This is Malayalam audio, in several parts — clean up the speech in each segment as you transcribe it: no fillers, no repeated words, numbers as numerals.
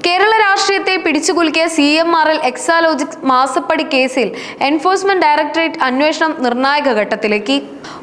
കേരള രാഷ്ട്രീയത്തെ പിടിച്ചുകുലുക്കിയ CMRL എക്സാലോജിക്സ് മാസപ്പടി കേസിൽ എൻഫോഴ്സ്മെന്റ് ഡയറക്ടറേറ്റ് അന്വേഷണം നിർണായക ഘട്ടത്തിലേക്ക്.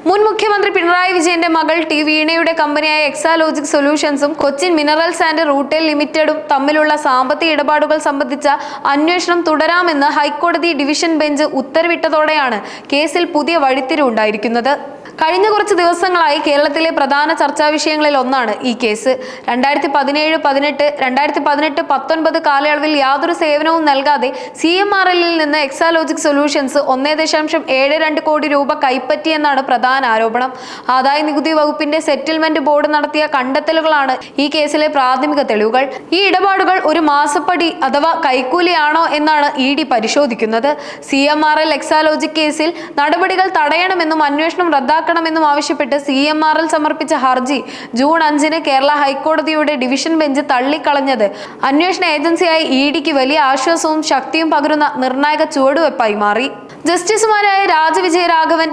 മുൻ മുഖ്യമന്ത്രി പിണറായി വിജയന്റെ മകൾ ടി വീണയുടെ കമ്പനിയായ എക്സാലോജിക് സൊല്യൂഷൻസും കൊച്ചിൻ മിനറൽസ് ആൻഡ് റൂട്ടെയിൽ ലിമിറ്റഡും തമ്മിലുള്ള സാമ്പത്തിക ഇടപാടുകൾ സംബന്ധിച്ച അന്വേഷണം തുടരാമെന്ന് ഹൈക്കോടതി ഡിവിഷൻ ബെഞ്ച് ഉത്തരവിട്ടതോടെയാണ് കേസിൽ പുതിയ വഴിത്തിരിവുണ്ടായിരിക്കുന്നത്. കഴിഞ്ഞ കുറച്ച് ദിവസങ്ങളായി കേരളത്തിലെ പ്രധാന ചർച്ചാ വിഷയങ്ങളിൽ ഒന്നാണ് ഈ കേസ്. 2017-18, 2018-19 കാലയളവിൽ യാതൊരു സേവനവും നൽകാതെ CMRLൽ നിന്ന് എക്സാലോജിക് സൊല്യൂഷൻസ് 1.72 കോടി രൂപ കൈപ്പറ്റിയെന്നാണ് പ്രധാന ആരോപണം. ആദായ നികുതി വകുപ്പിന്റെ സെറ്റിൽമെന്റ് ബോർഡ് നടത്തിയ കണ്ടെത്തലുകളാണ് ഈ കേസിലെ പ്രാഥമിക തെളിവുകൾ. ഈ ഇടപാടുകൾ ഒരു മാസപ്പടി അഥവാ കൈക്കൂലിയാണോ എന്നാണ് ED പരിശോധിക്കുന്നത്. CMRL എക്സാലോജിക് കേസിൽ നടപടികൾ തടയണമെന്നും അന്വേഷണം റദ്ദാക്കണമെന്നും ആവശ്യപ്പെട്ട് CMRL സമർപ്പിച്ച ഹർജി ജൂൺ 5 കേരള ഹൈക്കോടതിയുടെ ഡിവിഷൻ ബെഞ്ച് തള്ളിക്കളഞ്ഞത് അന്വേഷണ ഏജൻസിയായ EDക്ക് വലിയ ആശ്വാസവും ശക്തിയും പകരുന്ന നിർണായക ചുവടുവെപ്പായി മാറി. ജസ്റ്റിസുമാരായ രാജവിജയരാഘവൻ,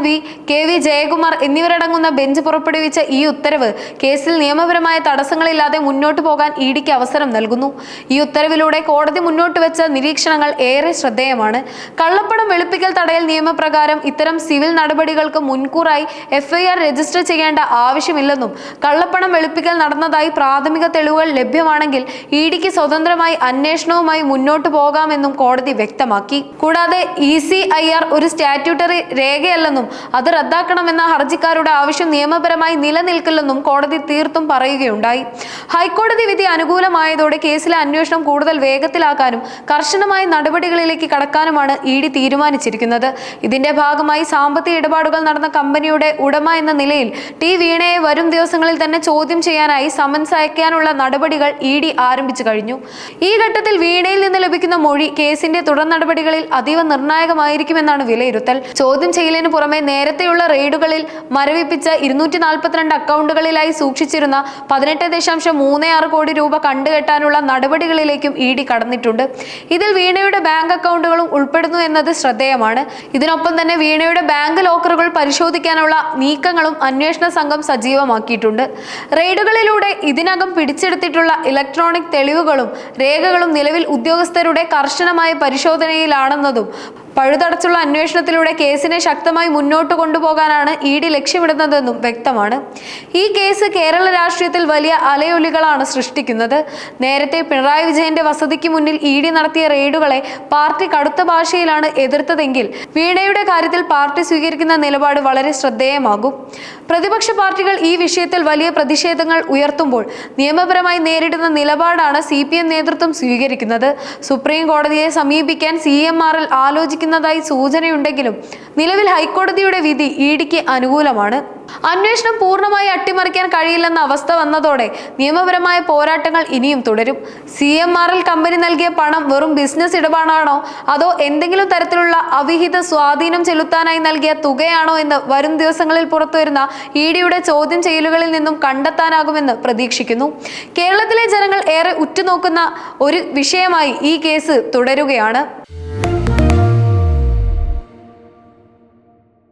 KV ജയകുമാർ എന്നിവരടങ്ങുന്ന ബെഞ്ച് പുറപ്പെടുവിച്ച ഈ ഉത്തരവ് കേസിൽ നിയമപരമായ തടസ്സങ്ങളില്ലാതെ മുന്നോട്ടു പോകാൻ EDക്ക് അവസരം നൽകുന്നു. ഈ ഉത്തരവിലൂടെ കോടതി മുന്നോട്ട് വെച്ച നിരീക്ഷണങ്ങൾ ഏറെ ശ്രദ്ധേയമാണ്. കള്ളപ്പണം വെളുപ്പിക്കൽ തടയൽ നിയമപ്രകാരം ഇത്തരം സിവിൽ നടപടികൾക്ക് മുൻകൂറായി FIR രജിസ്റ്റർ ചെയ്യേണ്ട ആവശ്യമില്ലെന്നും കള്ളപ്പണം വെളുപ്പിക്കൽ നടന്നതായി പ്രാഥമിക തെളിവുകൾ ലഭ്യമാണെങ്കിൽ EDക്ക് സ്വതന്ത്രമായി അന്വേഷണവുമായി മുന്നോട്ടു പോകാമെന്നും കോടതി വ്യക്തമാക്കി. കൂടാതെ ECIR ഒരു സ്റ്റാറ്റ്യൂട്ടറി രേഖയല്ലെന്നും അത് റദ്ദാക്കണമെന്ന ഹർജിക്കാരുടെ ആവശ്യം നിയമപരമായി നിലനിൽക്കില്ലെന്നും കോടതി തീർത്തും പറയുകയുണ്ടായി. ഹൈക്കോടതി വിധി അനുകൂലമായതോടെ കേസിലെ അന്വേഷണം കൂടുതൽ വേഗത്തിലാക്കാനും കർശനമായ നടപടികളിലേക്ക് കടക്കാനുമാണ് ED തീരുമാനിച്ചിരിക്കുന്നത്. ഇതിന്റെ ഭാഗമായി സാമ്പത്തിക ഇടപാടുകൾ നടന്ന കമ്പനിയുടെ ഉടമ എന്ന നിലയിൽ ടി വീണയെ വരും ദിവസങ്ങളിൽ തന്നെ ചോദ്യം ചെയ്യാനായി സമൻസ് അയക്കാനുള്ള നടപടികൾ ED ആരംഭിച്ചു കഴിഞ്ഞു. ഈ ഘട്ടത്തിൽ വീണയിൽ നിന്ന് ലഭിക്കുന്ന മൊഴി കേസിന്റെ തുടർ നടപടികളിൽ അതീവ നിർണായകമായിരിക്കുമെന്നാണ് വിലയിരുത്തൽ. ചോദ്യം ചെയ്യലിന് പുറമെ നേരത്തെയുള്ള റെയ്ഡുകളിൽ മരവിപ്പിച്ച 242 അക്കൗണ്ടുകളിലായി സൂക്ഷിച്ചിരുന്ന 18.36 കോടി രൂപ കണ്ടുകെട്ടാനുള്ള നടപടികളിലേക്കും ED കടന്നിട്ടുണ്ട്. ഇതിൽ വീണയുടെ ബാങ്ക് അക്കൗണ്ടുകളും ഉൾപ്പെടുന്നു എന്നത് ശ്രദ്ധേയമാണ്. ഇതിനൊപ്പം തന്നെ വീണയുടെ ബാങ്ക് ലോക്കറുകൾ പരിശോധിക്കാനുള്ള നീക്കങ്ങളും അന്വേഷണ സംഘം സജീവമാക്കിയിട്ടുണ്ട്. റെയ്ഡുകളിലൂടെ ഇതിനകം പിടിച്ചെടുത്തിട്ടുള്ള ഇലക്ട്രോണിക് തെളിവുകളും രേഖകളും നിലവിൽ ഉദ്യോഗസ്ഥരുടെ കർശനമായ പരിശോധനയിലാണെന്നതും പഴുതടച്ചുള്ള അന്വേഷണത്തിലൂടെ കേസിനെ ശക്തമായി മുന്നോട്ട് കൊണ്ടുപോകാനാണ് ED ലക്ഷ്യമിടുന്നതെന്നും വ്യക്തമാണ്. ഈ കേസ് കേരള രാഷ്ട്രീയത്തിൽ വലിയ അലയൊലികളാണ് സൃഷ്ടിക്കുന്നത്. നേരത്തെ പിണറായി വിജയന്റെ വസതിക്ക് മുന്നിൽ ED നടത്തിയ റെയ്ഡുകളെ പാർട്ടി കടുത്ത ഭാഷയിലാണ് എതിർത്തതെങ്കിൽ വീണയുടെ കാര്യത്തിൽ പാർട്ടി സ്വീകരിക്കുന്ന നിലപാട് വളരെ ശ്രദ്ധേയമാകും. പ്രതിപക്ഷ പാർട്ടികൾ ഈ വിഷയത്തിൽ വലിയ പ്രതിഷേധങ്ങൾ ഉയർത്തുമ്പോൾ നിയമപരമായി നേരിടുന്ന നിലപാടാണ് CPM നേതൃത്വം സ്വീകരിക്കുന്നത്. സുപ്രീം കോടതിയെ സമീപിക്കാൻ CMRL ആലോചിക്കുന്നതായി സൂചനയുണ്ടെങ്കിലും നിലവിൽ ഹൈക്കോടതിയുടെ വിധി EDക്ക് അനുകൂലമാണ്. അന്വേഷണം പൂർണ്ണമായി അട്ടിമറിക്കാൻ കഴിയില്ലെന്ന അവസ്ഥ വന്നതോടെ നിയമപരമായ പോരാട്ടങ്ങൾ ഇനിയും തുടരും. CMRL കമ്പനി നൽകിയ പണം വെറും ബിസിനസ് ഇടപാടാണോ അതോ എന്തെങ്കിലും തരത്തിലുള്ള അവിഹിത സ്വാധീനം ചെലുത്താനായി നൽകിയ തുകയാണോ എന്ന് വരും ദിവസങ്ങളിൽ പുറത്തുവരുന്ന EDയുടെ ചോദ്യം ചെയ്യലുകളിൽ നിന്നും കണ്ടെത്താനാകുമെന്ന് പ്രതീക്ഷിക്കുന്നു. കേരളത്തിലെ ജനങ്ങൾ ഏറെ ഉറ്റുനോക്കുന്ന ഒരു വിഷയമായി ഈ കേസ് തുടരുകയാണ്.